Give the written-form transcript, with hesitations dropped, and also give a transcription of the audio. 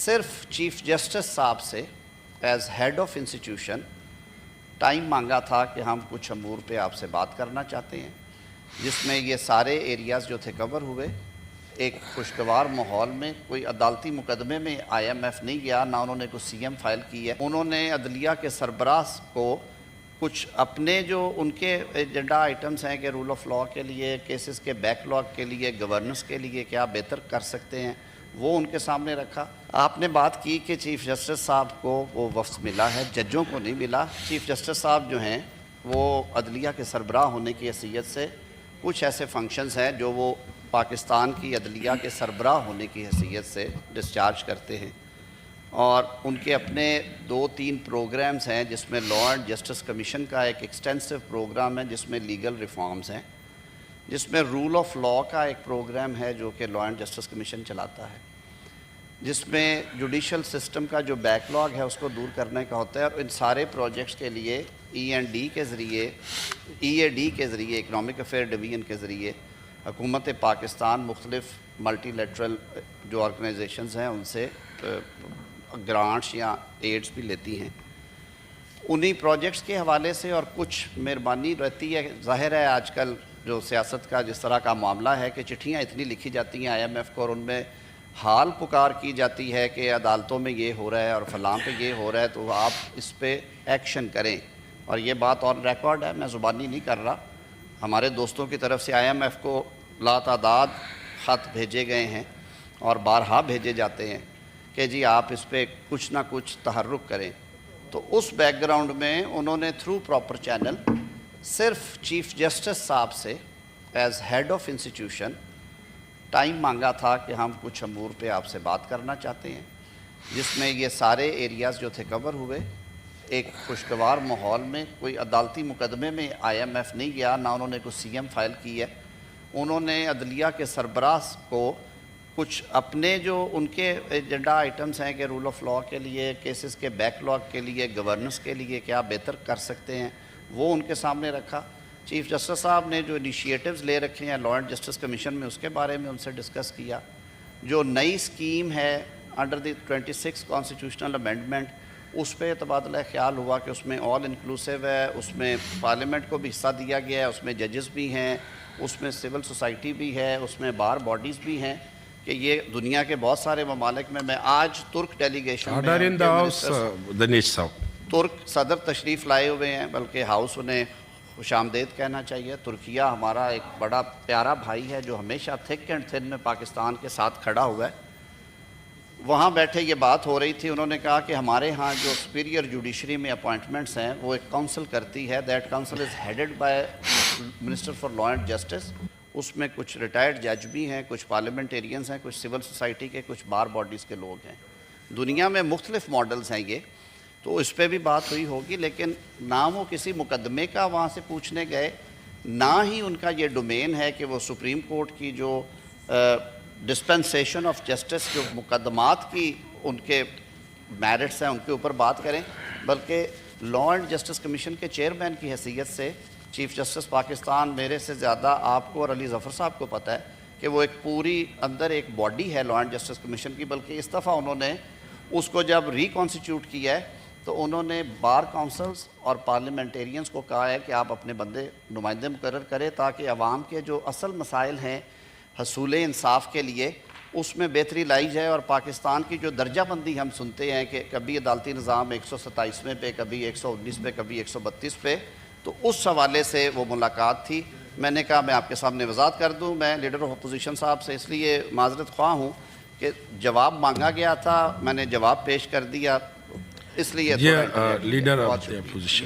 صرف chief justice صاحب سے as head of institution time مانگا تھا کہ ہم کچھ امور پہ آپ سے بات کرنا چاہتے ہیں، جس میں یہ سارے ایریاز جو تھے کور ہوئے۔ ایک خوشگوار ماحول میں، کوئی عدالتی مقدمے میں آئی ایم ایف نہیں گیا، نہ انہوں نے کوئی سی ایم فائل کی ہے۔ انہوں نے عدلیہ کے سربراہ کو کچھ اپنے جو ان کے ایجنڈا آئٹمز ہیں کہ رول آف لاء کے لیے، کیسز کے بیک لاگ کے لیے، گورننس کے لیے کیا بہتر کر سکتے ہیں، وہ ان کے سامنے رکھا۔ آپ نے بات کی کہ چیف جسٹس صاحب کو وہ وفد ملا ہے، ججوں کو نہیں ملا۔ چیف جسٹس صاحب جو ہیں وہ عدلیہ کے سربراہ ہونے کی حیثیت سے کچھ ایسے فنکشنز ہیں جو وہ پاکستان کی عدلیہ کے سربراہ ہونے کی حیثیت سے ڈسچارج کرتے ہیں، اور ان کے اپنے 2-3 پروگرامز ہیں، جس میں لاء اینڈ جسٹس کمیشن کا ایک ایکسٹینسو پروگرام ہے جس میں لیگل ریفارمز ہیں، جس میں رول آف لاء کا ایک پروگرام ہے جو کہ لاء اینڈ جسٹس کمیشن چلاتا ہے، جس میں جوڈیشل سسٹم کا جو بیک لاگ ہے اس کو دور کرنے کا ہوتا ہے۔ اور ان سارے پروجیکٹس کے لیے ای اے ڈی کے ذریعے اکنامک افیئر ڈویژن کے ذریعے حکومت پاکستان مختلف ملٹی لیٹرل جو آرگنائزیشنز ہیں ان سے گرانٹس یا ایڈز بھی لیتی ہیں۔ انہی پروجیکٹس کے حوالے سے اور کچھ مہربانی رہتی ہے۔ ظاہر ہے آج کل جو سیاست کا جس طرح کا معاملہ ہے کہ چٹھیاں اتنی لکھی جاتی ہیں آئی ایم ایف کو، اور ان میں حال پکار کی جاتی ہے کہ عدالتوں میں یہ ہو رہا ہے اور فلاں پہ یہ ہو رہا ہے، تو آپ اس پہ ایکشن کریں۔ اور یہ بات آن ریکارڈ ہے، میں زبانی نہیں کر رہا۔ ہمارے دوستوں کی طرف سے آئی ایم ایف کو لاتعداد خط بھیجے گئے ہیں اور بارہا بھیجے جاتے ہیں کہ جی آپ اس پہ کچھ نہ کچھ تحرک کریں۔ تو اس بیک گراؤنڈ میں انہوں نے تھرو پراپر چینل صرف چیف جسٹس صاحب سے as head of institution time مانگا تھا کہ ہم کچھ امور پہ آپ سے بات کرنا چاہتے ہیں، جس میں یہ سارے ایریاز جو تھے کور ہوئے۔ ایک خوشگوار ماحول میں، کوئی عدالتی مقدمے میں آئی ایم ایف نہیں گیا، نہ انہوں نے کوئی سی ایم فائل کی ہے۔ انہوں نے عدلیہ کے سربراہ کو کچھ اپنے جو ان کے ایجنڈا آئٹمز ہیں کہ رول آف لاء کے لیے، کیسز کے بیک لاگ کے لیے، گورننس کے لیے کیا بہتر کر سکتے ہیں، وہ ان کے سامنے رکھا۔ چیف جسٹس صاحب نے جو انیشیٹوز لے رکھے ہیں لاء اینڈ جسٹس کمیشن میں، اس کے بارے میں ان سے ڈسکس کیا۔ جو نئی اسکیم ہے انڈر دی 26 کانسٹیٹیوشنل امینڈمنٹ، اس پہ تبادلہ خیال ہوا کہ اس میں آل انکلوسیو ہے، اس میں پارلیمنٹ کو بھی حصہ دیا گیا ہے، اس میں ججز بھی ہیں، اس میں سول سوسائٹی بھی ہے، اس میں بار باڈیز بھی ہیں، کہ یہ دنیا کے بہت سارے ممالک میں آج ترک ڈیلیگیشن ترک صدر تشریف لائے ہوئے ہیں، بلکہ ہاؤس انہیں خوش آمدید کہنا چاہیے۔ ترکیہ ہمارا ایک بڑا پیارا بھائی ہے جو ہمیشہ تھک اینڈ تھن میں پاکستان کے ساتھ کھڑا ہوا ہے۔ وہاں بیٹھے یہ بات ہو رہی تھی، انہوں نے کہا کہ ہمارے ہاں جو سپیریئر جوڈیشری میں اپوائنٹمنٹس ہیں وہ ایک کونسل کرتی ہے، that council is headed by minister for law and justice. اس میں کچھ ریٹائرڈ جج بھی ہیں، کچھ پارلیمنٹیرینز ہیں، کچھ سول سوسائٹی کے، کچھ بار باڈیز کے لوگ ہیں۔ دنیا میں مختلف ماڈلز ہیں یہ، تو اس پہ بھی بات ہوئی ہوگی، لیکن نہ وہ کسی مقدمے کا وہاں سے پوچھنے گئے، نہ ہی ان کا یہ ڈومین ہے کہ وہ سپریم کورٹ کی جو ڈسپنسیشن آف جسٹس جو مقدمات کی ان کے میرٹس ہیں ان کے اوپر بات کریں، بلکہ لاء اینڈ جسٹس کمیشن کے چیئرمین کی حیثیت سے چیف جسٹس پاکستان، میرے سے زیادہ آپ کو اور علی ظفر صاحب کو پتہ ہے کہ وہ ایک پوری اندر ایک باڈی ہے لاء اینڈ جسٹس کمیشن کی، بلکہ اس دفعہ انہوں نے اس کو جب ریکانسٹیٹیوٹ کیا ہے تو انہوں نے بار کونسلز اور پارلیمنٹیرینز کو کہا ہے کہ آپ اپنے نمائندے مقرر کریں تاکہ عوام کے جو اصل مسائل ہیں حصول انصاف کے لیے اس میں بہتری لائی جائے۔ اور پاکستان کی جو درجہ بندی ہم سنتے ہیں کہ کبھی عدالتی نظام 127ویں پہ، کبھی 119 پہ، کبھی 132 پہ، تو اس حوالے سے وہ ملاقات تھی۔ میں نے کہا میں آپ کے سامنے وضاحت کر دوں، میں لیڈر آف اپوزیشن صاحب سے اس لیے معذرت خواہ ہوں کہ جواب مانگا گیا تھا، میں نے جواب پیش کر دیا، اس لیے لیڈر آف دی اپوزیشن